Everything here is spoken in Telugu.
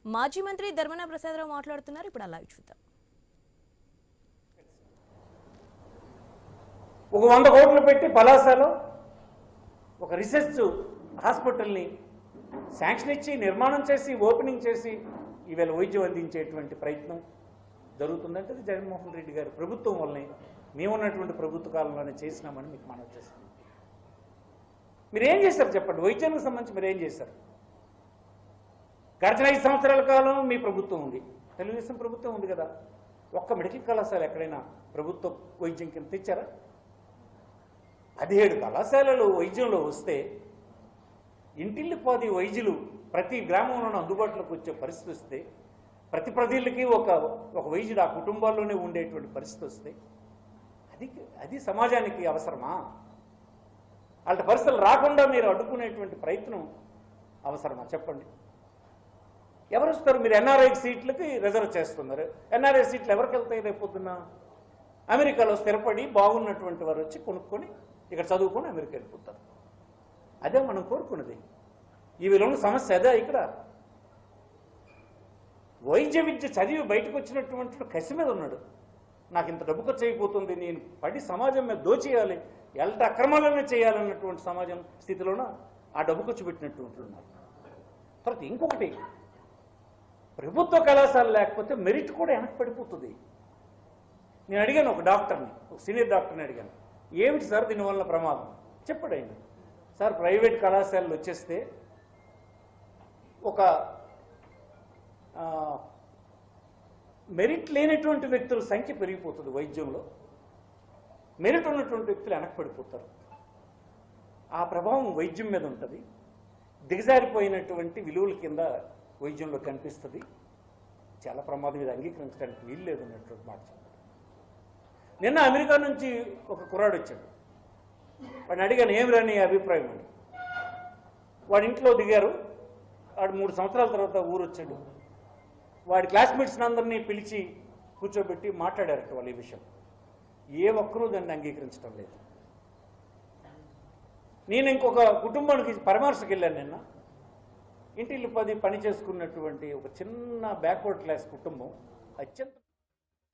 మాజీ మంత్రి ధర్మన ప్రసాదరావు మాట్లాడుతున్నారు. ఇప్పుడు అలా చూద్దాం. ఒక 100 కోట్లు పెట్టి పలాసలో ఒక రీసెర్చ్ హాస్పిటల్ని శాంక్షన్ ఇచ్చి నిర్మాణం చేసి ఓపెనింగ్ చేసి ఈవేళ వైద్యం అందించేటువంటి ప్రయత్నం జరుగుతుందంటే అది జగన్మోహన్ రెడ్డి గారి ప్రభుత్వం వల్లనే మేమున్నటువంటి ప్రభుత్వ కాలంలోనే చేసినామని మీకు మనవి చేస్తాం. మీరేం చేశారు చెప్పండి? వైద్యానికి సంబంధించి మీరేం చేశారు? గడిచిన 5 సంవత్సరాల కాలం మీ ప్రభుత్వం ఉంది, తెలుగుదేశం ప్రభుత్వం ఉంది కదా. ఒక్క మెడికల్ కళాశాల ఎక్కడైనా ప్రభుత్వ వైద్యం కింద తెచ్చారా? 17 కళాశాలలు వైద్యంలో వస్తే ఇంటిల్లిపాది వైద్యులు ప్రతి గ్రామంలోనూ అందుబాటులోకి వచ్చే పరిస్థితి వస్తే, ప్రతి ప్రజలకి ఒక వైద్యుడు ఆ కుటుంబాల్లోనే ఉండేటువంటి పరిస్థితి వస్తే అది సమాజానికి అవసరమా? అలాంటి పరిస్థితులు రాకుండా మీరు అడ్డుకునేటువంటి ప్రయత్నం అవసరమా చెప్పండి? ఎవరు వస్తారు? మీరు ఎన్ఆర్ఐ సీట్లకి రిజర్వ్ చేస్తున్నారు. ఎన్ఆర్ఐ సీట్లు ఎవరికి వెళ్తాయి? రేపు పొద్దున్న అమెరికాలో స్థిరపడి బాగున్నటువంటి వారు వచ్చి కొనుక్కొని ఇక్కడ చదువుకొని అమెరికా వెళ్ళిపోతారు. అదే మనం కోరుకున్నది. ఈ విలువల సమస్య అదే. ఇక్కడ వైద్య విద్య చదివి బయటకు వచ్చినటువంటి కసి మీద ఉన్నాడు. నాకు ఇంత డబ్బు ఖర్చు అయిపోతుంది, నేను పడి సమాజం మీద దోచేయాలి, ఎంత అక్రమాలనే చేయాలన్నటువంటి సమాజం స్థితిలోన ఆ డబ్బు ఖర్చు పెట్టినటువంటి ఉన్నారు. తర్వాత ఇంకొకటి, ప్రభుత్వ కళాశాల లేకపోతే మెరిట్ కూడా వెనక్కి పడిపోతుంది. నేను అడిగాను ఒక డాక్టర్ని, ఒక సీనియర్ డాక్టర్ని అడిగాను, ఏమిటి సార్ దీనివల్ల ప్రమాదం చెప్పాడు ఆయన. సార్ ప్రైవేట్ కళాశాలలు వచ్చేస్తే ఒక మెరిట్ లేనటువంటి వ్యక్తుల సంఖ్య పెరిగిపోతుంది వైద్యంలో, మెరిట్ ఉన్నటువంటి వ్యక్తులు వెనక్కి పడిపోతారు. ఆ ప్రభావం వైద్యం మీద ఉంటుంది. దిగజారిపోయినటువంటి విలువల కింద వైద్యంలో కనిపిస్తుంది. చాలా ప్రమాదం, ఇది అంగీకరించడానికి వీలు లేదు అన్నటువంటి మాట చెప్పారు. నిన్న అమెరికా నుంచి ఒక కుర్రాడు వచ్చాడు. వాడిని అడిగాను, ఏమి రాని అభిప్రాయం అని. వాడి ఇంట్లో దిగారు. వాడు 3 సంవత్సరాల తర్వాత ఊరు వచ్చాడు. వాడి క్లాస్మేట్స్ని అందరినీ పిలిచి కూర్చోబెట్టి మాట్లాడారట వాళ్ళు ఈ విషయం. ఏ ఒక్కరూ దాన్ని అంగీకరించడం లేదు. నేను ఇంకొక కుటుంబానికి పరామర్శకు వెళ్ళాను నిన్న. ఇంటిల్లి పని చేసుకున్నటువంటి ఒక చిన్న బ్యాక్వర్డ్ క్లాస్ కుటుంబం, అత్యంత